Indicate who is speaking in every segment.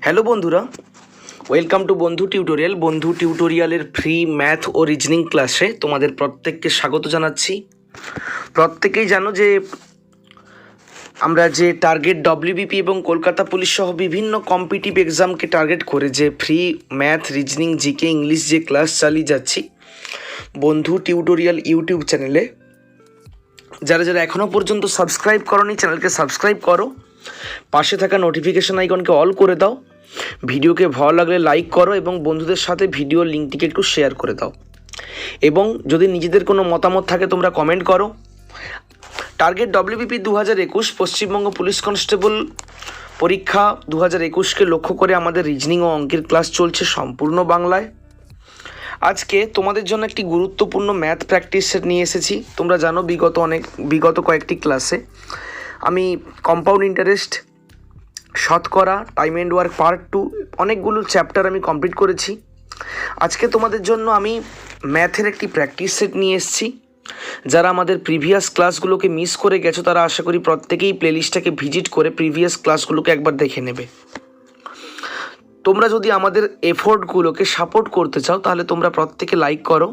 Speaker 1: Hello বন্ধুরা, welcome to বন্ধু tutorial. বন্ধু টিউটোরিয়ালের ফ্রি ম্যাথ ও রিজনিং ক্লাসে তোমাদের প্রত্যেককে স্বাগত জানাচ্ছি। প্রত্যেকেই জানো যে আমরা যে টার্গেট ডব্লিউবিপি এবং কলকাতা পুলিশ সহ বিভিন্ন কম্পিটিটিভ এক্সামকে টার্গেট করে যে free math, reasoning, GK, English যে ক্লাস চালিয়ে যাচ্ছি বন্ধু টিউটোরিয়াল ইউটিউব চ্যানেলে। যারা যারা এখনও পর্যন্ত সাবস্ক্রাইব করোনি চ্যানেলকে সাবস্ক্রাইব করো, পাশে থাকা নোটিফিকেশন আইকনকে অল করে দাও, ভিডিওকে ভালো লাগলে লাইক করো এবং বন্ধুদের সাথে ভিডিও লিঙ্কটিকে একটু শেয়ার করে দাও। এবং যদি নিজেদের কোনো মতামত থাকে তোমরা কমেন্ট করো। Target WBP 2021 Paschimbanga police constable পরীক্ষা 2021কে লক্ষ্য করে আমাদের রিজনিং ও অঙ্কের ক্লাস চলছে সম্পূর্ণ বাংলায়। আজকে তোমাদের জন্য একটি গুরুত্বপূর্ণ ম্যাথ প্র্যাকটিস সেট নিয়ে এসেছি। তোমরা জানো বিগত কয়েকটি ক্লাসে আমি কম্পাউন্ড ইন্টারেস্ট, শতকরা, টাইম অ্যান্ড ওয়ার্ক পার্ট 2 অনেকগুলো চ্যাপ্টার আমি কমপ্লিট করেছি। আজকে তোমাদের জন্য আমি ম্যাথের একটি প্র্যাকটিস সেট নিয়ে এসেছি। যারা আমাদের প্রিভিয়াস ক্লাসগুলোকে মিস করে গেছো তারা আশা করি প্রত্যেকেই প্লেলিস্টটাকে ভিজিট করে প্রিভিয়াস ক্লাসগুলোকে একবার দেখে নেবে। তোমরা যদি আমাদের এফোর্টগুলোকে সাপোর্ট করতে চাও তাহলে তোমরা প্রত্যেকে লাইক করো,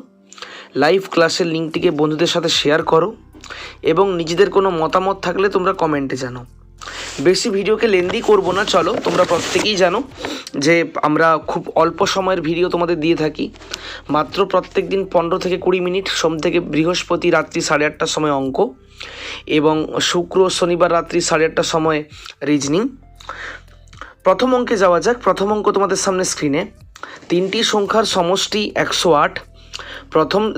Speaker 1: লাইভ ক্লাসের লিঙ্কটিকে বন্ধুদের সাথে শেয়ার করো এবং নিজেদের কোনো মতামত থাকলে তোমরা কমেন্টে জানাও। বেশি ভিডিওকে লেন্দি করব না, চলো। তোমরা প্রত্যেকেই জানো যে আমরা খুব অল্প সময়ের ভিডিও তোমাদের দিয়ে থাকি, মাত্র প্রত্যেক দিন 15 থেকে 20 মিনিট। সোম থেকে বৃহস্পতি রাত্রি 8:30টার সময় অঙ্ক এবং শুক্র শনিবার রাত্রি 8:30টার সময় রিজনিং। প্রথম অঙ্কে যাওয়া যাক। প্রথম অঙ্ক তোমাদের সামনে স্ক্রিনে। তিনটি সংখ্যার সমষ্টি 108।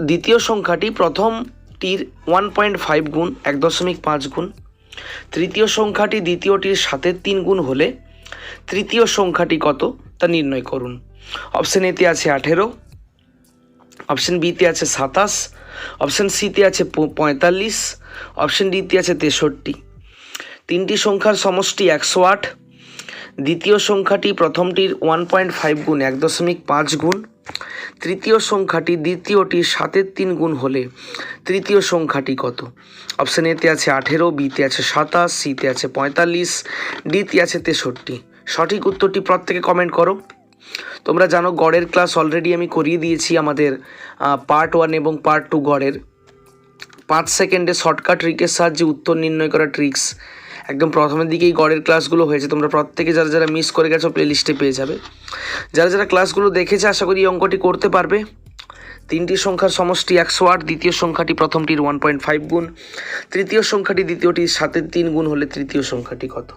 Speaker 1: দ্বিতীয় সংখ্যাটি প্রথমটির 1.5 গুণ 1.5 গুণ। তৃতীয় সংখ্যাটি দ্বিতীয়টির 7/3 গুণ হলে তৃতীয় সংখ্যাটি কত তা নির্ণয় করুন। অপশন এতে আছে 18, অপশন বিতে আছে 27, অপশন সিতে আছে 45, অপশন ডিতে আছে 63। তিনটি সংখ্যার সমষ্টি 108। দ্বিতীয় সংখ্যাটি প্রথমটির 1.5 গুণ 1.5 গুণ। তৃতীয় সংখ্যাটি দ্বিতীয়টির 7/3 গুণ হলে তৃতীয় সংখ্যাটি কত? অপশন এতে আছে 18, বিতে আছে 27, সিতে আছে 45, ডিতে আছে 63। সঠিক উত্তরটি প্রত্যেকে কমেন্ট করো। তোমরা জানো গড়ের ক্লাস অলরেডি আমি করিয়ে দিয়েছি আমাদের পার্ট 1 এবং পার্ট 2 গড়ের 5 সেকেন্ডে শর্টকাট ট্রিকের সাহায্যে উত্তর নির্ণয় করা ট্রিক্স একদম প্রথমের দিকেই গড়ের ক্লাসগুলো হয়েছে। তোমরা প্রত্যেকে যারা যারা মিস করে গেছো প্লে লিস্টে পেয়ে যাবে। যারা যারা ক্লাসগুলো দেখেছে আশা করি এই অঙ্কটি করতে পারবে। তিনটি সংখ্যার সমষ্টি 108। দ্বিতীয় সংখ্যাটি প্রথমটির 1.5 গুণ। তৃতীয় সংখ্যাটি দ্বিতীয়টির 7/3 গুণ হলে তৃতীয় সংখ্যাটি কত?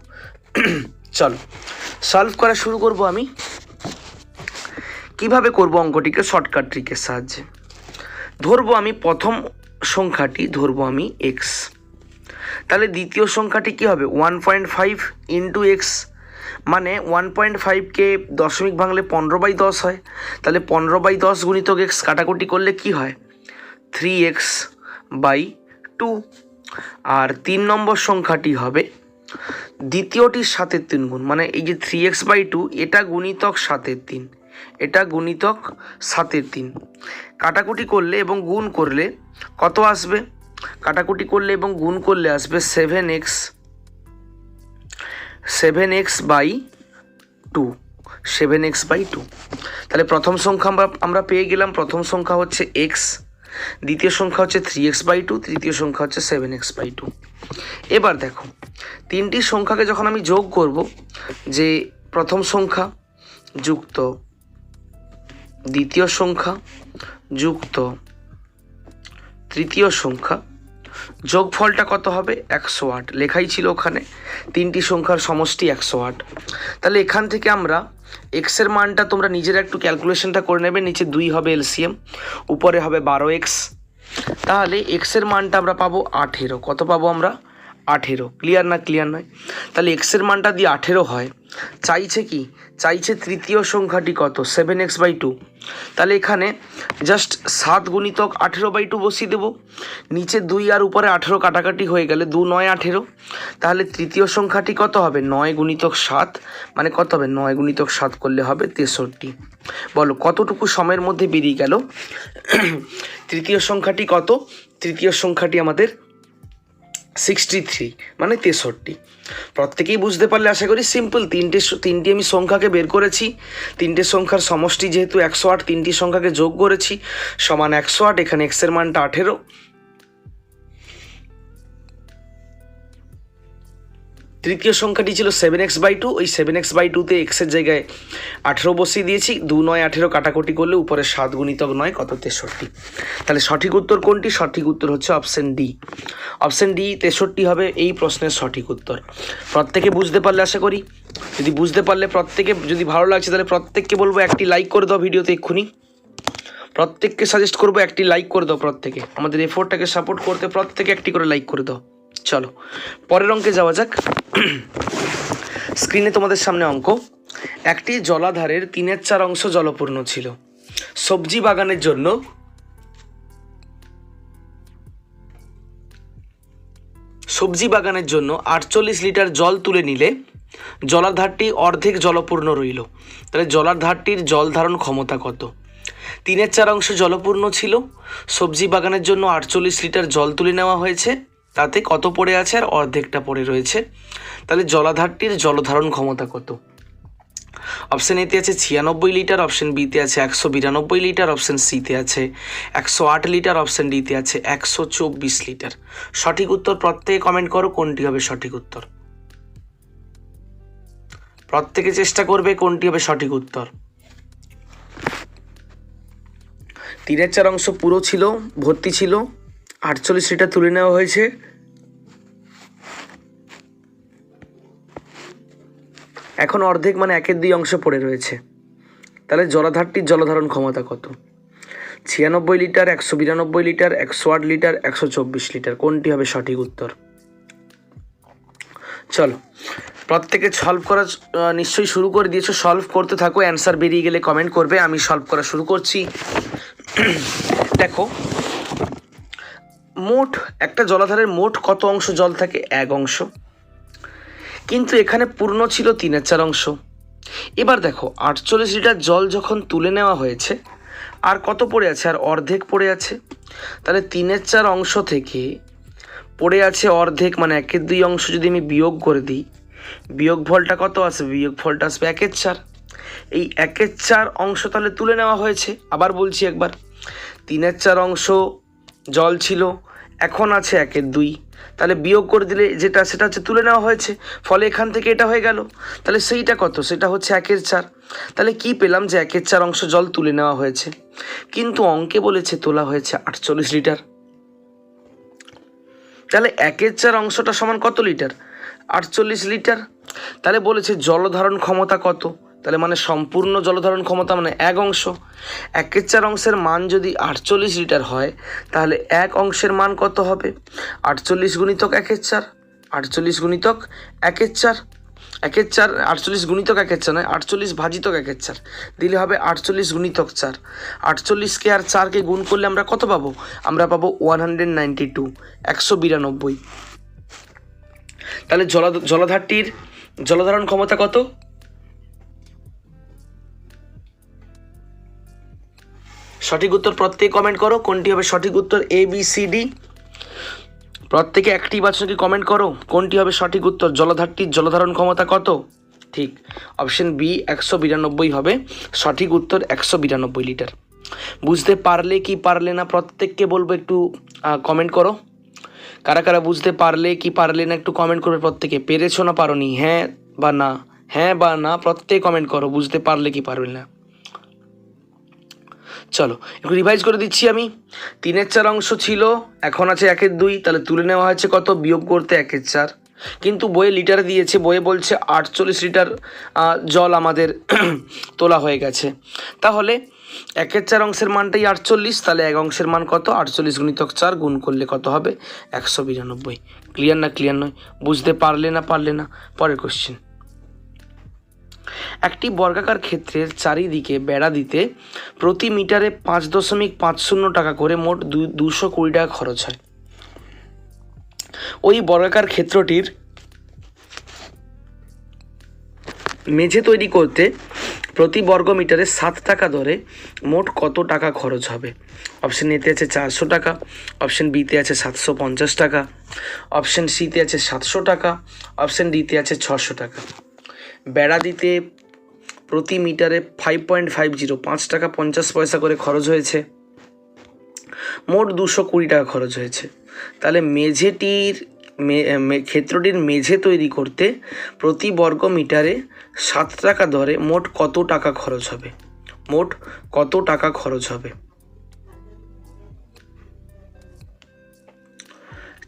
Speaker 1: চলো সলভ করা শুরু করব। আমি কিভাবে করব অঙ্কটিকে শর্টকাট ট্রিকের সাহায্যে। ধরবো আমি প্রথম সংখ্যাটি ধরবো আমি এক্স, তাহলে দ্বিতীয় সংখ্যাটি কি হবে? 1.5 ইন্টু এক্স, মানে 1.5কে দশমিক ভাঙলে 15/10 হয়। তাহলে 15/10 গুণিতক এক্স কাটাকুটি করলে কি হয়? 3x/2। আর 3 নম্বর সংখ্যাটি হবে দ্বিতীয়টির 7/3 গুণ, মানে এই যে 3x/2 এটা গুণিতক 7/3, এটা গুণিতক 7/3। কাটাকুটি করলে এবং গুণ করলে কত আসবে? কাটাকুটি করলে এবং গুণ করলে আসবে 7x/2, 7x/2। তাহলে প্রথম সংখ্যা আমরা পেয়ে গেলাম। প্রথম সংখ্যা হচ্ছে এক্স, দ্বিতীয় সংখ্যা হচ্ছে 3x/2, তৃতীয় সংখ্যা হচ্ছে 7x/2। এবার দেখো তিনটি সংখ্যাকে যখন আমি যোগ করব, যে প্রথম সংখ্যা যুক্ত দ্বিতীয় সংখ্যা যুক্ত তৃতীয় সংখ্যা, যোগফলটা কত হবে? 108। লেখাই ছিল ওখানে তিনটি সংখ্যার সমষ্টি 108। তাহলে এখান থেকে আমরা এক্সের মানটা তোমরা নিজেরা একটু ক্যালকুলেশনটা করে নেবে। নিচে 2 হবে এলসিএম, উপরে হবে 12x। তাহলে এক্সের মানটা আমরা পাবো 18। কত পাবো আমরা? 18। ক্লিয়ার না? ক্লিয়ার নয়? তাহলে এক্সের মানটা দিয়ে 18 হয়। চাইছে কি? চাইছে তৃতীয় সংখ্যাটি কত? 7x/2। তাহলে এখানে জাস্ট 7 গুণিতক 18/2 বসিয়ে দেবো। নিচে 2 আর উপরে 18 কাটাকাটি হয়ে গেলে 2 9 18। তাহলে তৃতীয় সংখ্যাটি কত হবে? 9 গুণিতক 7, মানে কত হবে? 9 গুণিতক 7 করলে হবে 63। বলো কতটুকু সময়ের মধ্যে বেরিয়ে গেল? তৃতীয় সংখ্যাটি কত? তৃতীয় সংখ্যাটি আমাদের 63 মানে 63। প্রত্যেকেই বুঝতে পারলে আশা করি। সিম্পল, তিনটি আমি সংখ্যাকে বের করেছি, তিনটে সংখ্যার সমষ্টি যেহেতু 108, তিনটি সংখ্যাকে যোগ করেছি সমান 108। এখানে এক্সের মানটা 18। তৃতীয় সংখ্যাটি ছিল 7x/2, ওই 7x/2তে এক্সের জায়গায় 18 বসিয়ে দিয়েছি। 2 9 18 কাটাকুটি করলে উপরে 7 গুণিতক 9 কত 63। তাহলে সঠিক উত্তর কোনটি? সঠিক উত্তর হচ্ছে অপশন ডি। অপশন ডি 63 হবে এই প্রশ্নের সঠিক উত্তর। প্রত্যেকে বুঝতে পারলে আশা করি। যদি বুঝতে পারলে প্রত্যেকে, যদি ভালো লাগছে তাহলে প্রত্যেককে বলবো একটি লাইক করে দাও ভিডিওতে এক্ষুনি। প্রত্যেককে সাজেস্ট করবো একটি লাইক করে দাও। প্রত্যেকে আমাদের এফোর্টটাকে সাপোর্ট করতে প্রত্যেকে একটি করে লাইক করে দাও। চলো পরের অঙ্কে যাওয়া যাক। স্ক্রিনে তোমাদের সামনে অঙ্ক। একটি জলাধারের 3/4 অংশ জলপূর্ণ ছিল। সবজি বাগানের জন্য সবজি বাগানের জন্য 48 লিটার জল তুলে নিলে জলাধারটি অর্ধেক জলপূর্ণ রইল। তাহলে জলাধারটির জল ধারণ ক্ষমতা কত? 3/4 অংশ জলপূর্ণ ছিল, সবজি বাগানের জন্য 48 লিটার জল তুলে নেওয়া হয়েছে, তাতে কত পড়ে আছে আর অর্ধেকটা পড়ে রয়েছে। তাহলে জলাধারটির জলধারণ ক্ষমতা কত? অপশন এতে আছে 96 লিটার, অপশন বিতে আছে 192 লিটার, অপশন সিতে আছে 108 লিটার, অপশন ডিতে আছে 124 লিটার। সঠিক উত্তর প্রত্যেকে কমেন্ট করো কোনটি হবে সঠিক উত্তর। প্রত্যেকে চেষ্টা করবে কোনটি হবে সঠিক উত্তর। 3/4 অংশ পুরো ছিল, ভর্তি ছিল, 48 লিটার তুলে নেওয়া হয়েছে। এখন অর্ধেক মানে 1/2 অংশ পড়ে রয়েছে। তাহলে জলাধারটির জলধারণ ক্ষমতা কত? 96 লিটার, 192 লিটার, 108 লিটার, 124 লিটার। কোনটি হবে সঠিক উত্তর? চলো প্রত্যেকে সলভ করা নিশ্চয়ই শুরু করে দিয়েছো। সলভ করতে থাকো, অ্যান্সার বেরিয়ে গেলে কমেন্ট করবে। আমি সলভ করা শুরু করছি। দেখো, মোট একটা জলাধারের মোট কত অংশ জল থাকে? 1 অংশ। কিন্তু এখানে পূর্ণ ছিল 3/4 অংশ। এবার দেখো 48 লিটার জল যখন তুলে নেওয়া হয়েছে, আর কত পড়ে আছে? আর অর্ধেক পড়ে আছে। তাহলে 3/4 অংশ থেকে পড়ে আছে অর্ধেক, মানে 1/2 অংশ যদি আমি বিয়োগ করে দিই, বিয়োগফলটা কত আসবে? বিয়োগফলটা আসবে 1/4। এই 1/4 অংশ তাহলে তুলে নেওয়া হয়েছে। আবার বলছি একবার, 3/4 অংশ জল ছিল, এখন আছে 1/2। তাহলে বিয়োগ করে দিলে যেটা সেটা হচ্ছে তুলে নেওয়া হয়েছে, ফলে এখান থেকে এটা হয়ে গেল। তাহলে সেইটা কত? সেটা হচ্ছে 1/4। তাহলে কি পেলাম? যে 1/4 অংশ জল তুলে নেওয়া হয়েছে, কিন্তু অঙ্কে বলেছে তোলা হয়েছে 48 লিটার। তাহলে 1/4 অংশটা সমান কত লিটার? 48 লিটার। তাহলে বলেছে জলধারণ ক্ষমতা কত? তাহলে মানে সম্পূর্ণ জলধারণ ক্ষমতা মানে 1 অংশ। 1/4 অংশের মান যদি 48 লিটার হয়, তাহলে 1 অংশের মান কত হবে? 48 গুণিতক 1/4, 48 গুণিতক 1/4, 1/4, 48 গুণিতক 1/4 নয়, 48 ভাজিতক 1/4 দিলে হবে 48 গুণিতক 4। 48কে আর 4কে গুণ করলে আমরা কত পাবো? আমরা পাবো 192, 192। তাহলে জলাধারটির জলধারণ ক্ষমতা কত? সঠিক উত্তর প্রত্যেকে কমেন্ট করো কোনটি হবে সঠিক উত্তর। ABCD প্রত্যেকে একটি বাচনকে কমেন্ট করো কোনটি হবে সঠিক উত্তর। জলাধারটির জলধারণ ক্ষমতা কত? ঠিক, অপশন বি 192 হবে সঠিক উত্তর। 192 লিটার। বুঝতে পারলে কি পারলে না প্রত্যেককে বলবো একটু কমেন্ট করো। কারা কারা বুঝতে পারলে কি পারলে না একটু কমেন্ট করবে। প্রত্যেকে পেরেছো না পারোনি, হ্যাঁ বা না, হ্যাঁ বা না প্রত্যেকে কমেন্ট করো বুঝতে পারলে কি পারবে না। চলো একটু রিভাইজ করে দিচ্ছি আমি। 3/4 অংশ ছিল, এখন আছে 1/2। তাহলে তুলে নেওয়া হয়েছে কত? বিয়োগ করতে 1/4। কিন্তু বইয়ে লিটার দিয়েছে, বইয়ে বলছে 48 লিটার জল আমাদের তোলা হয়ে গেছে। তাহলে 1/4 অংশের মানটাই 48। তাহলে 1 অংশের মান কত? 48 গুণিতক 4 গুণ করলে কত হবে? 192। ক্লিয়ার না? ক্লিয়ার নয়? বুঝতে পারলে না পারলে না। পরের কোশ্চেন। একটি বর্গাকার ক্ষেত্রের চারিদিকে বেড়া দিতে প্রতি মিটারে 5.50 টাকা করে মোট 220 টাকা খরচ হয়। ওই বর্গাকার ক্ষেত্রটির মেঝে তৈরি করতে প্রতি বর্গ মিটারে 7 টাকা দরে মোট কত টাকা খরচ হবে? অপশন এতে আছে 400 টাকা, অপশন বিতে আছে 750 টাকা, অপশন সিতে আছে 700 টাকা, অপশন ডিতে আছে 600 টাকা। বেড়া দিতে প্রতি মিটারে 5.50 5 টাকা 50 পয়সা করে খরচ হয়েছে, মোট 220 টাকা খরচ হয়েছে। তাহলে ক্ষেত্রটির মেঝে তৈরি করতে প্রতি বর্গ মিটারে 7 টাকা দরে মোট কত টাকা খরচ হবে? মোট কত টাকা খরচ হবে?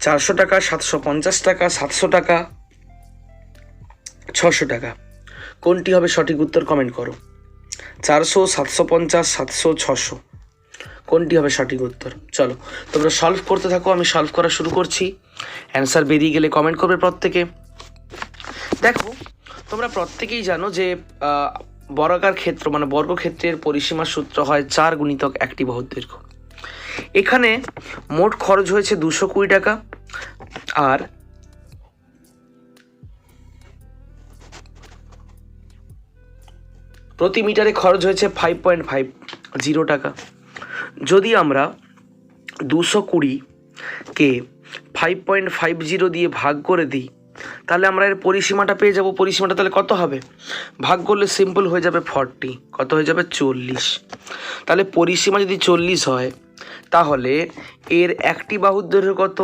Speaker 1: 400 টাকা, 750 টাকা, 700 টাকা, 600 টাকা। কোনটি হবে সঠিক উত্তর? কমেন্ট করো। 400, 750, 700, 600 কোনটি হবে সঠিক উত্তর? চলো তোমরা সলভ করতে থাকো, আমি সলভ করা শুরু করছি। অ্যান্সার বেরিয়ে গেলে কমেন্ট করবে প্রত্যেকে। দেখো তোমরা প্রত্যেকেই জানো যে বর্গাকার ক্ষেত্র মানে বর্গক্ষেত্রের পরিসীমার সূত্র হয় 4 গুণিতক একটি বাহুর দৈর্ঘ্য। এখানে মোট খরচ হয়েছে 220 টাকা, আর প্রতি মিটারে খরচ হয়েছে 5.50 টাকা। যদি আমরা 220কে 5.50 দিয়ে ভাগ করে দিই তাহলে আমরা এর পরিসীমাটা পেয়ে যাব। পরিসীমাটা তাহলে কত হবে? ভাগ করলে সিম্পল হয়ে যাবে 40। কত হয়ে যাবে? 40। তাহলে পরিসীমা যদি 40 হয় তাহলে এর একটি বাহুর দৈর্ঘ্য কত?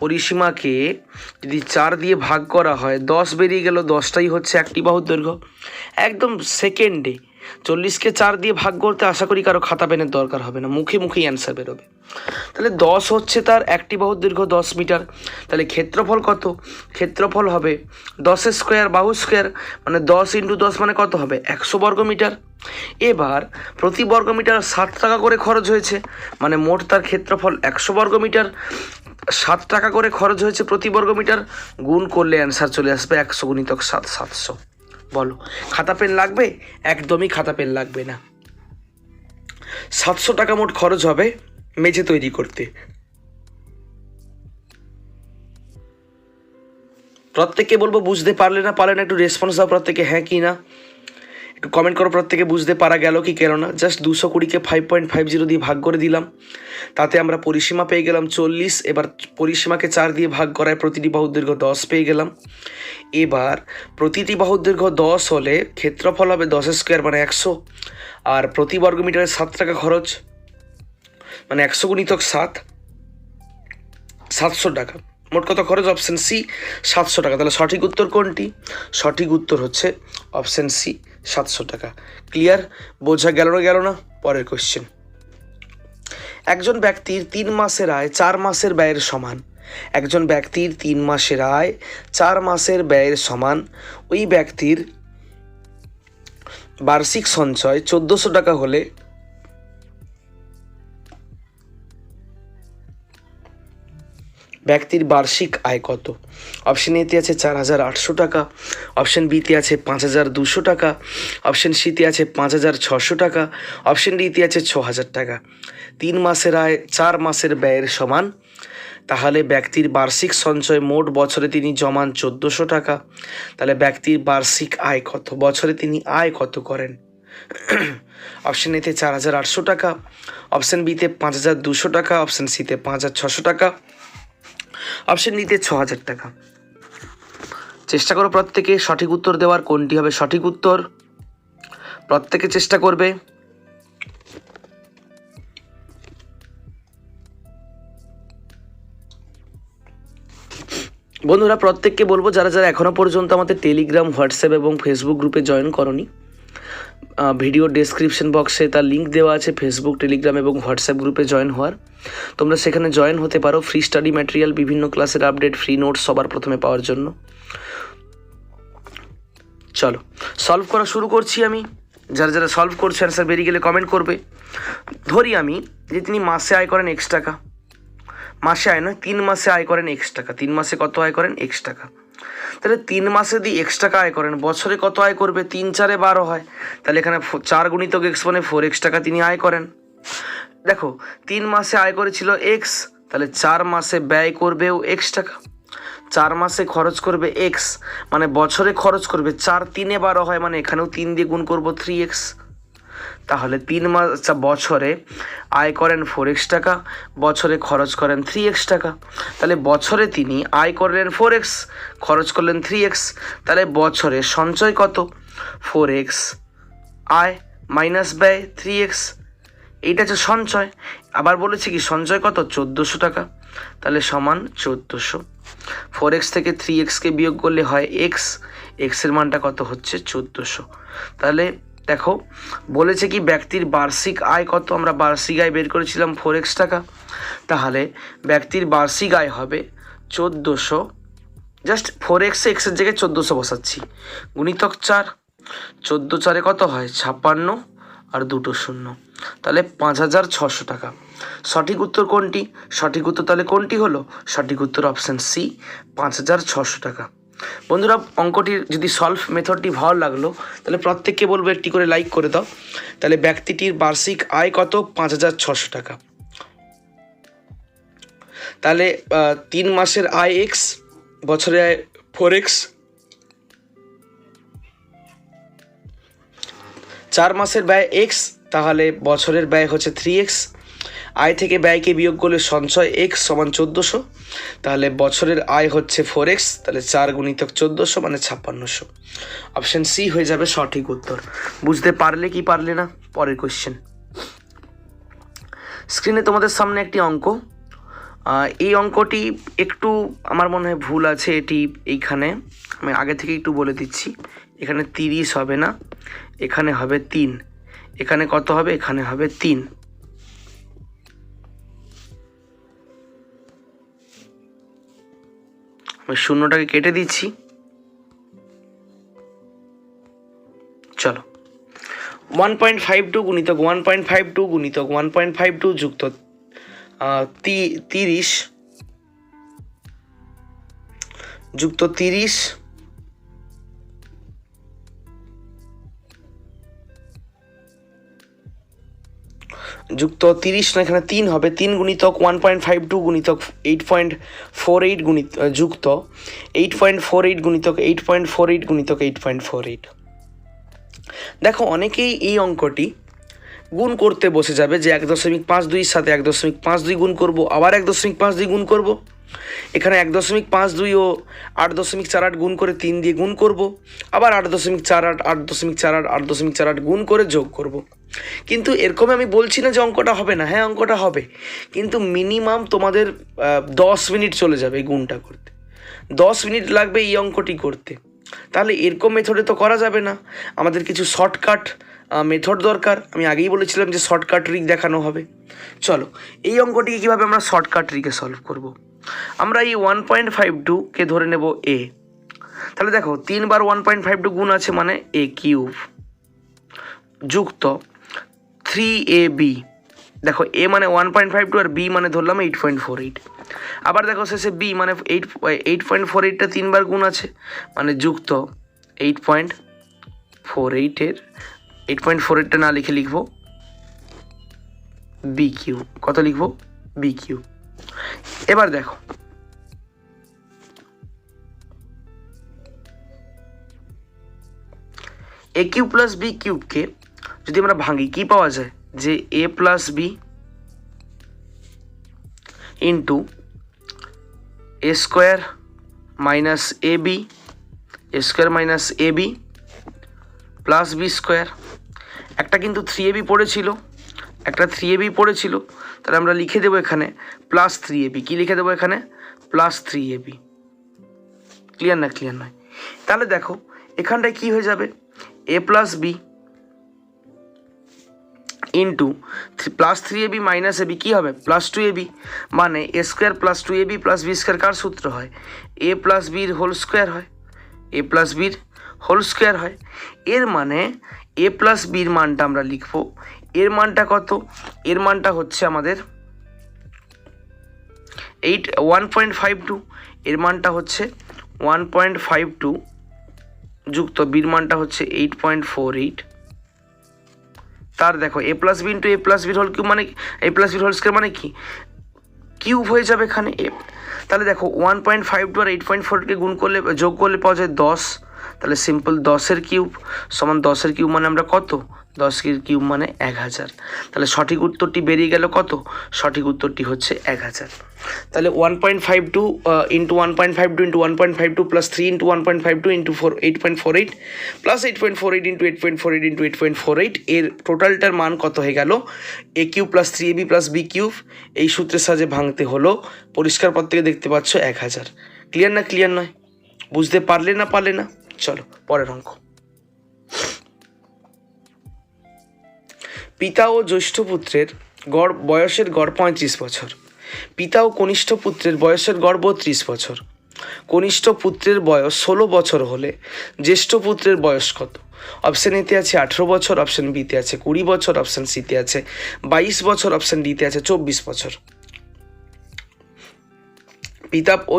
Speaker 1: পরিসীমাকে যদি 4 দিয়ে ভাগ করা হয় 10 বেরিয়ে গেল, 10টাই হচ্ছে একটি বাহুর দৈর্ঘ্য। একদম সেকেন্ডে 40কে 4 দিয়ে ভাগ করতে আশা করি কারো খাতা পেনের দরকার হবে না, মুখে মুখেই অ্যান্সার বেরোবে। তাহলে 10 হচ্ছে তার একটি বাহুর দৈর্ঘ্য 10 মিটার। তাহলে ক্ষেত্রফল কত? ক্ষেত্রফল হবে 10 স্কোয়ার বাহু স্কোয়ার, মানে 10 × 10 মানে কত হবে? 100 বর্গ মিটার। এবার প্রতি বর্গ মিটার 7 টাকা করে খরচ হয়েছে, মানে মোট তার ক্ষেত্রফল 100 বর্গ মিটার। 7 টাকা করে খরচ হয়েছে প্রতি বর্গ মিটার, গুণ করলে অ্যান্সার চলে আসবে 100 গুণিতক 7, 700। বলো খাতা পেন লাগবে? একদমই খাতা পেন লাগবে না। 700 টাকা মোট খরচ হবে মেঝে তৈরি করতে। প্রত্যেককে বলবো বুঝতে পারলে না পারলে না একটু রেসপন্স দাও প্রত্যেকে, হ্যাঁ কি না একটু কমেন্ট করো প্রত্যেকে, বুঝতে পারা গেল কি গেল না। জাস্ট 220কে 5.50 দিয়ে ভাগ করে দিলাম, তাতে আমরা পরিসীমা পেয়ে গেলাম 40। এবার পরিসীমাকে 4 দিয়ে ভাগ করায় প্রতিটি বাহুর দৈর্ঘ্য 10 পেয়ে গেলাম। এবার প্রতিটি বাহুর দৈর্ঘ্য 10 হলে ক্ষেত্রফল হবে 10 স্কোয়ার মানে 100, আর প্রতি বর্গ মিটারে 7 টাকা খরচ মানে 100 গুণিতক 7, 700 টাকা। মোট কত খরচ? অপশন সি 700 টাকা। তাহলে সঠিক উত্তর কোনটি? সঠিক উত্তর হচ্ছে অপশন সি 700 টাকা। ক্লিয়ার? বোঝা গেল না? পরের কোশ্চেন। একজন ব্যক্তির 3 মাসের আয় 4 মাসের ব্যয়ের সমান। একজন ব্যক্তির 3 মাসের আয় 4 মাসের ব্যয়ের সমান। ওই ব্যক্তির বার্ষিক সঞ্চয় 1400 টাকা হলে ব্যক্তির বার্ষিক আয় কত? অপশন এতে আছে 4800 টাকা, অপশন বিতে আছে 5200 টাকা, অপশন সিতে আছে 5600 টাকা, অপশন ডিতে আছে 6000 টাকা। 3 মাসের আয় 4 মাসের ব্যয়ের সমান, তাহলে ব্যক্তির বার্ষিক সঞ্চয় মোট বছরে তিনি জমান 1400 টাকা। তাহলে ব্যক্তির বার্ষিক আয় কত? বছরে তিনি আয় কত করেন? অপশন এতে 4800 টাকা, অপশন বিতে 5200 টাকা, অপশন সিতে 5600 টাকা, অপশন ডিতে 6000 টাকা। চেষ্টা করো প্রত্যেকে সঠিক উত্তর দেওয়ার। কোনটি হবে সঠিক উত্তর? প্রত্যেকে চেষ্টা করবে। বন্ধুরা প্রত্যেককে বলবো যারা যারা এখনও পর্যন্ত আমাদের টেলিগ্রাম, হোয়াটসঅ্যাপ এবং ফেসবুক গ্রুপে জয়েন করনি, ভিডিও ডেসক্রিপশন বক্সে তার লিঙ্ক দেওয়া আছে ফেসবুক, টেলিগ্রাম এবং হোয়াটসঅ্যাপ গ্রুপে জয়েন হওয়ার। তোমরা সেখানে জয়েন হতে পারো ফ্রি স্টাডি ম্যাটেরিয়াল, বিভিন্ন ক্লাসের আপডেট, ফ্রি নোটস সবার প্রথমে পাওয়ার জন্য। চলো সলভ করা শুরু করছি আমি। যারা যারা সলভ করছে অ্যান্সার বেরিয়ে গেলে কমেন্ট করবে। ধরি আমি যে তিনি মাসে আয় করেন X টাকা, মাসে আয় নয় 3 মাসে আয় করেন X টাকা। 3 মাসে কত আয় করেন? X টাকা। তাহলে 3 মাসে যদি X টাকা আয় করেন বছরে কত আয় করবে? 3 4 12 হয়, তাহলে এখানে 4 গুণিতক X মানে 4X টাকা তিনি আয় করেন। দেখো 3 মাসে আয় করেছিল X, তাহলে 4 মাসে ব্যয় করবেও X টাকা। 4 মাসে খরচ করবে এক্স, মানে বছরে খরচ করবে 4, 3 এ 12 হয়, মানে এখানেও 3 দিয়ে গুণ করবো 3x। তাহলে 3 মাস বছরে আয় করেন 4x টাকা, বছরে খরচ করেন 3x টাকা। তাহলে বছরে তিনি আয় করলেন 4x, খরচ করলেন 3x। তাহলে বছরে সঞ্চয় কত? 4x আয় মাইনাস ব্যয় 3x, এইটা হচ্ছে সঞ্চয়। আবার বলেছি কি সঞ্চয় কত? 1400 টাকা। তাহলে সমান 1400। 4x থেকে 3xকে বিয়োগ করলে হয় x, এর মানটা কত হচ্ছে? 1400। তাহলে দেখো বলেছে কি ব্যক্তির বার্ষিক আয় কত? আমরা বার্ষিক আয় বের করেছিলাম 4x টাকা। তাহলে ব্যক্তির বার্ষিক আয় হবে 1400, জাস্ট 4x এক্সের জায়গায় 1400 বসাচ্ছি, গুণিতক 4, 14 4-এ কত হয়? 56 আর 2 শূন্য, তাহলে 5600 টাকা। সঠিক উত্তর কোনটি? সঠিক উত্তর তাহলে কোনটি হলো? সঠিক উত্তর অপশান সি, 5600 টাকা। বন্ধুরা অঙ্কটির যদি সলভ মেথডটি ভালো লাগলো তাহলে প্রত্যেককে বলবো একটি করে লাইক করে দাও। তাহলে ব্যক্তিটির বার্ষিক আয় কত? 5600 টাকা। তাহলে 3 মাসের আয় এক্স, বছরে আয় 4x, 4 মাসের ব্যয় এক্স, তাহলে বছরের ব্যয় হচ্ছে 3x। আয় থেকে ব্যয়কে বিয়োগ করলে সঞ্চয় এক্স সমান 1400, তাহলে বছরের আয় হচ্ছে 4x, তাহলে 4 গুণিতক 1400 মানে 5600। অপশান সি হয়ে যাবে সঠিক উত্তর। বুঝতে পারলে কি পারলে না? পরের কোশ্চেন। স্ক্রিনে তোমাদের সামনে একটি অঙ্ক। এই অঙ্কটি একটু আমার মনে হয় ভুল আছে, এটি এইখানে আমি আগে থেকে একটু বলে দিচ্ছি। এখানে 30 হবে না, এখানে হবে 3, এখানে কত হবে? এখানে হবে 3। আমি শূন্যটাকে কেটে দিচ্ছি। চলো 1.52 গুণিতক 1.52 গুণিতক 1.52 যুক্ত 30 যুক্ত 30 যুক্ত 30 না, এখানে 3 হবে। 3 গুণিতক 1.52 গুণিতক 8.48 গুণিত যুক্ত 8.48 গুণিতক 8.48 গুণিতক 8.48। দেখো অনেকেই এই অঙ্কটি গুণ করতে বসে যাবে যে 1.52 সাথে 1.52 গুণ করব, আবার 1.52 গুণ করব। এখানে 1.52 ও 8.48 গুণ করে 3 দিয়ে গুণ করব, আবার 8.48 8.48 8.48 গুণ করে যোগ করব। কিন্তু এরকম আমি বলছি না যে অঙ্কটা হবে না, হ্যাঁ অঙ্কটা হবে, কিন্তু মিনিমাম তোমাদের 10 মিনিট চলে যাবে এই গুণটা করতে, 10 মিনিট লাগবে এই অঙ্কটি করতে। তাহলে এরকম মেথডে তো করা যাবে না, আমাদের কিছু শর্টকাট মেথড দরকার। আমি আগেই বলেছিলাম যে শর্টকাট ট্রিক দেখানো হবে। চলো এই অঙ্কটিকে কীভাবে আমরা শর্টকাট ট্রিকে সলভ করব। আমরা এই 1.52কে ধরে নেব এ। তাহলে দেখো 3 বার 1.52 গুণ আছে মানে a কিউব যুক্ত 3ab। দেখো a মানে 1.52 আর b মানে ধরলাম 8.48। আবার দেখো শেষে b মানে 8.48টা 3 বার গুণ আছে মানে যুক্ত 8.48 8.48টা না লিখে লিখবো b কিউব। কত লিখবো? b cube. এবার দেখো a কিউব প্লাস b কিউবকে যদি আমরা ভাঙি কি পাওয়া যায়? যে a plus b into a square minus a b, a square minus a b plus B square. একটা কিন্তু 3ab পড়েছিল, একটা 3ab পড়েছিল, তাহলে আমরা লিখে দেবো এখানে প্লাস 3ab। কি লিখে দেবো এখানে? Plus 3ab। ক্লিয়ার না? ক্লিয়ার নয়? তাহলে দেখো এখানটায় কি হয়ে যাবে? a plus B into plus 3ab minus AB কী হবে? প্লাস 2ab, মানে A square plus 2ab plus B square কার সূত্র হয়? এ প্লাস বির হোল স্কোয়ার হয়, এ প্লাস বির হোল স্কোয়ার হয়। এর মানে এ প্লাস বির মানটা আমরা লিখব, এর মানটা কত? এর মানটা হচ্ছে আমাদের 1.52, এর মানটা হচ্ছে 1.52 যুক্ত বির মানটা হচ্ছে 8.48। তার দেখো এ প্লাস বি ইন্টু এ প্লাস বির হোল কিউব মানে এ প্লাস বির হোল স্কোয়ার মানে কি? কিউব হয়ে যাবে এখানে তাহলে দেখো 1.52 আর 8.4কে গুণ করলে যোগ করলে পাওয়া যায় 10, তাহলে সিম্পল 10-এর কিউব সমান 10-এর কিউব মানে আমরা কত, 10-এর কিউব মানে 1000। তাহলে সঠিক উত্তরটি বেরিয়ে গেল কত, সঠিক উত্তরটি হচ্ছে 1000। তাহলে 1.52 into 1.52 into 1.52 plus 3 into 1.52 into 8.48 plus 8.48 into 8.48 into 8.48 এর টোটালটার মান কত হয়ে গেল, A cube plus 3ab plus B cube. এই সূত্রের সাহায্যে ভাঙতে হলো, পরিষ্কার পর থেকে দেখতে পাচ্ছ 1000। ক্লিয়ার না ক্লিয়ার নয়, বুঝতে পারলে না পারলে না? চলো পরের অঙ্ক। পিতা ও জ্যৈষ্ঠ পুত্রের গড় বয়সের গড় 35 বছর, পিতা ও কনিষ্ঠ পুত্রের বয়সের গড় 32 বছর। কনিষ্ঠ পুত্রের বয়স 16 বছর হলে জ্যেষ্ঠ পুত্রের বয়স কত? অপশান এতে আছে 18 বছর, অপশান বিতে আছে 20 বছর, অপশান সিতে আছে 22 বছর, অপশান ডিতে আছে 24 বছর। পিতা ও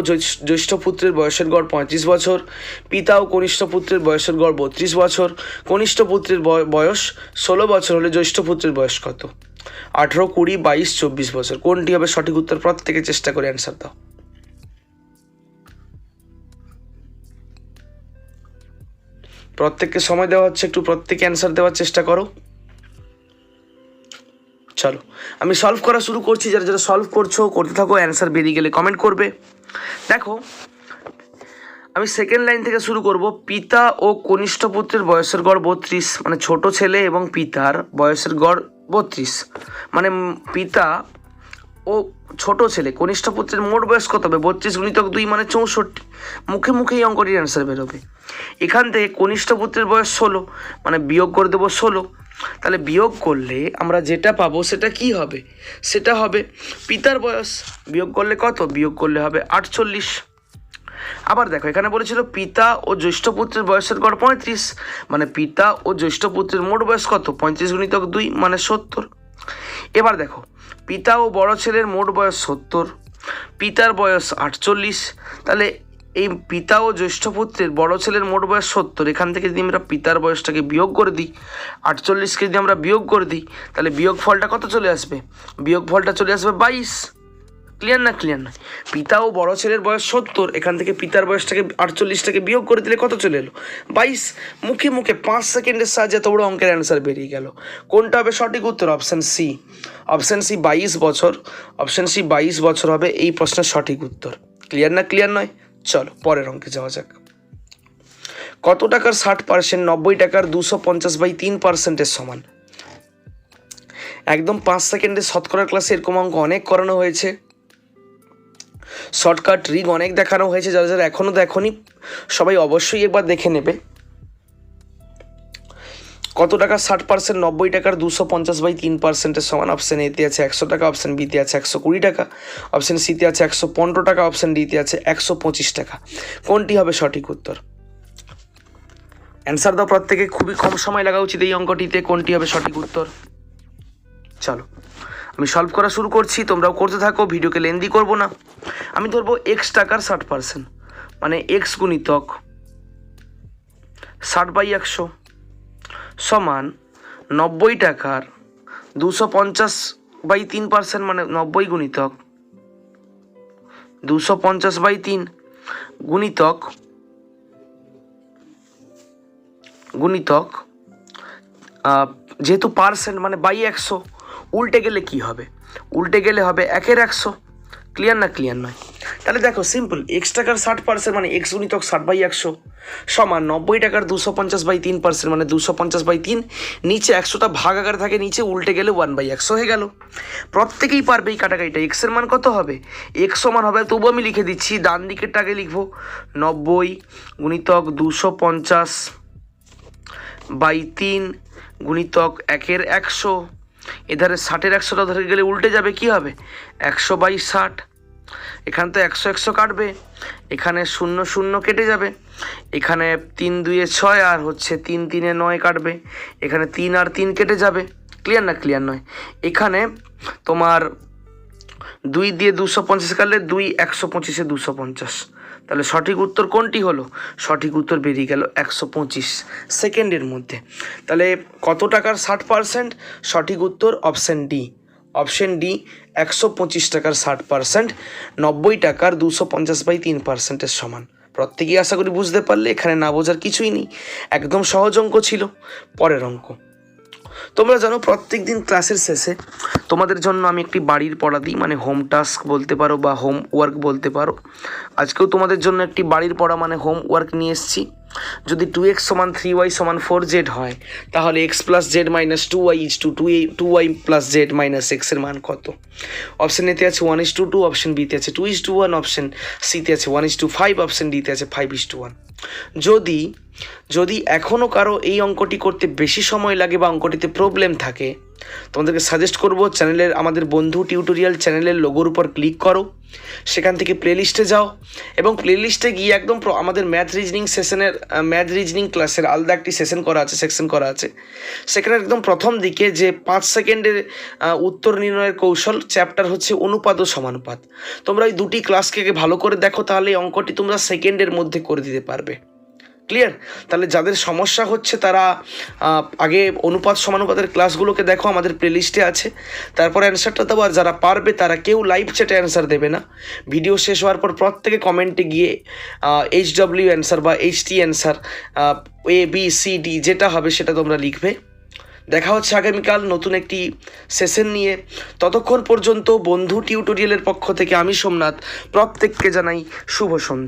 Speaker 1: জ্যৈষ্ঠ পুত্রের বয়সের গড় 35 বছর, পিতা ও কনিষ্ঠ পুত্রের বয়সের গড় 32 বছর। কনিষ্ঠ পুত্রের বয়স 16 বছর হলে জ্যৈষ্ঠ পুত্রের বয়স কত? 18, 20, 22, 24 বছর। কোনটি হবে সঠিক উত্তর? প্রত্যেকে চেষ্টা করে অ্যান্সার দাও। প্রত্যেককে সময় দেওয়া হচ্ছে, একটু প্রত্যেকে অ্যান্সার দেওয়ার চেষ্টা করো। চলো আমি সলভ করা শুরু করছি, যারা যারা সলভ করছো করতে থাকো, অ্যান্সার বেরিয়ে গেলে কমেন্ট করবে। দেখো আমি সেকেন্ড লাইন থেকে শুরু করব। পিতা ও কনিষ্ঠ পুত্রের বয়সের গড় 32, মানে ছোট ছেলে এবং পিতার বয়সের গড় 32, মানে পিতা ও ছোট ছেলে কনিষ্ঠ পুত্রের মোট বয়স কত হবে? 32 গুণিতক 2 মানে 64। মুখে মুখে এই অঙ্কটির অ্যান্সার বেরোবে। এখান থেকে কনিষ্ঠ পুত্রের বয়স 16, মানে বিয়োগ করে দেবো 16। তাহলে বিয়োগ করলে আমরা যেটা পাবো সেটা কি হবে? সেটা হবে পিতার বয়স। বিয়োগ করলে কত? বিয়োগ করলে হবে 48। আবার দেখো এখানে বলেছিল পিতা ও জ্যৈষ্ঠ পুত্রের বয়সের গড় 35, মানে পিতা ও জ্যৈষ্ঠ পুত্রের মোট বয়স কত? 35 গুণিতক 2 মানে 70। এবার দেখো পিতা ও বড় ছেলের মোট বয়স 70, পিতার বয়স 48। তাহলে এই পিতা ও জ্যৈষ্ঠ পুত্রের বড় ছেলের মোট বয়স 70, এখান থেকে যদি আমরা পিতার বয়সটাকে বিয়োগ করে দিই, 48কে যদি আমরা বিয়োগ করে দিই, তাহলে বিয়োগ ফলটা কত চলে আসবে? বিয়োগ ফলটা চলে আসবে 22। ক্লিয়ার না ক্লিয়ার না? পিতা ও বড় ছেলের বয়স 70, এখান থেকে পিতার বয়সটাকে 48টাকে বিয়োগ করে দিলে কত চলে এলো? 22। মুখে মুখে 5 সেকেন্ডের সাহায্যে এত বড় অঙ্কের অ্যান্সার বেরিয়ে গেল। কোনটা হবে সঠিক উত্তর? Option C. অপশান সি 22 বছর, অপশান সি 22 বছর হবে এই প্রশ্নের সঠিক উত্তর। ক্লিয়ার না ক্লিয়ার নয়? চলো পরের অঙ্কে যাওয়া যাক। কত টাকার 60% 90 টাকার 250/3%-এর সমান? একদম 5 সেকেন্ডে শতকরা ক্লাসে এরকম অঙ্ক অনেক করানো হয়েছে, শর্টকাট ট্রিক অনেক দেখানো হয়েছে। যারা যারা এখনও দেখোনি সবাই অবশ্যই একবার দেখে নেবে। কত টাকা 60% 90 টাকার 250/3%-এর সমান? অপশান এতে আছে 100 টাকা, অপশান বিতে আছে 120 টাকা, অপশান সিতে আছে 115 টাকা, অপশান ডিতে আছে 125 টাকা। কোনটি হবে সঠিক উত্তর? অ্যান্সার দাও প্রত্যেকে, খুবই কম সময় লাগা উচিত এই অঙ্কটিতে। কোনটি হবে সঠিক উত্তর? চলো আমি সলভ করা শুরু করছি, তোমরাও করতে থাকো, ভিডিওকে লেন্দি করবো না। আমি ধরবো এক্স টাকার 60%, মানে এক্স গুণিতক 60/100 সমান 90 টাকার 250/3%, মানে 90 গুণিতক 250/3 গুণিতক যেহেতু পার্সেন্ট মানে 100, উল্টে গেলে কি হবে? উল্টে গেলে হবে 1/100। ক্লিয়ার না ক্লিয়ার নয়? তাহলে দেখো সিম্পল, এক্স টাকার 60%, মানে এক্স গুণিতক 60/100 সমান 90 টাকার 250/3%, মানে 250/3। নিচে 100টা ভাগ আকারে থাকে, নিচে উল্টে গেলে 1/100 হয়ে গেল। প্রত্যেকেই পারবে এই কাটাকাটিটা। এক্সের মান কত হবে? এক্স সমান হবে, তবু আমি লিখে দিচ্ছি, ডান দিকেরটাকে লিখবো 90 গুণিতক 250/3 গুণিতক 1/100। এধারে 60-এর 100টা ধরে গেলে উল্টে যাবে, কি হবে? 100/60। এখান তো 100 কাটবে, এখানে 0 কেটে যাবে, এখানে 3 2 6 আর হচ্ছে 3 3 9 কাটবে, এখানে 3 আর 3 কেটে যাবে। ক্লিয়ার না ক্লিয়ার নয়? এখানে তোমার 2 দিয়ে 250 কাটলে 2 125-এ 250। তাহলে সঠিক উত্তর কোনটি হলো? সঠিক উত্তর বেরিয়ে গেল 125 সেকেন্ডের মধ্যে। তাহলে কত টাকার 60%? সঠিক উত্তর অপশান ডি, অপশন ডি 125 টাকার 60%, 90 টাকার 250/3%-এর সমান। প্রত্যেকেই আশা করি বুঝতে পারলে, এখানে না বোঝার কিছুই নেই, একদম সহজ অঙ্ক ছিল। পরের অঙ্ক, তোমরা জানো প্রত্যেক দিন ক্লাসের শেষে তোমাদের জন্য আমি একটি বাড়ির পড়া দিই, মানে হোম টাস্ক বলতে পারো বা হোম ওয়ার্ক বলতে পারো। আজকেও তোমাদের জন্য একটি বাড়ির পড়া মানে হোম ওয়ার্ক নিয়ে এসেছি। যদি 2x = 3y = 4z হয়, তাহলে x + z - 2y = 2y + z - x এর মান কত? অপশন এতে আছে 1:2, অপশন বিতে আছে 2:1, অপশন সিতে আছে 1:5, অপশন ডিতে আছে 5:1। যদি এখনও কারো এই অঙ্কটি করতে বেশি সময় লাগে বা অঙ্কটিতে প্রবলেম থাকে, তোমাদেরকে সাজেস্ট করব চ্যানেলের, আমাদের বন্ধু টিউটোরিয়াল চ্যানেলের লোগোর উপর ক্লিক করো, সেখান থেকে প্লেলিস্টে যাও এবং প্লেলিস্টে গিয়ে একদম আমাদের ম্যাথ রিজনিং ক্লাসের আলাদা একটি সেকশন করা আছে। সেখানে একদম প্রথম দিকে যে 5 সেকেন্ডের উত্তর নির্ণয়ের কৌশল চ্যাপ্টার হচ্ছে অনুপাত ও সমানুপাত। তোমরা এই দুটি ক্লাসকে ভালো করে দেখো, তাহলে এই অঙ্কটি তোমরা সেকেন্ডের মধ্যে করে দিতে পারবে। ক্লিয়ার? তাহলে যাদের সমস্যা হচ্ছে তারা আগে অনুপাত সমানুপাতের ক্লাসগুলোকে দেখো, আমাদের প্লেলিস্টে আছে, তারপর অ্যান্সারটা দাও। আর যারা পারবে তারা কেউ লাইভ চ্যাটে অ্যান্সার দেবে না, ভিডিও শেষ হওয়ার পর প্রত্যেকে কমেন্টে গিয়ে HW অ্যান্সার বা HT অ্যান্সার, ABCD যেটা হবে সেটা তোমরা লিখবে। দেখা হচ্ছে আগামীকাল নতুন একটি সেশন নিয়ে। ততক্ষণ পর্যন্ত বন্ধু টিউটোরিয়ালের পক্ষ থেকে আমি সোমনাথ প্রত্যেককে জানাই শুভ সন্ধ্যা।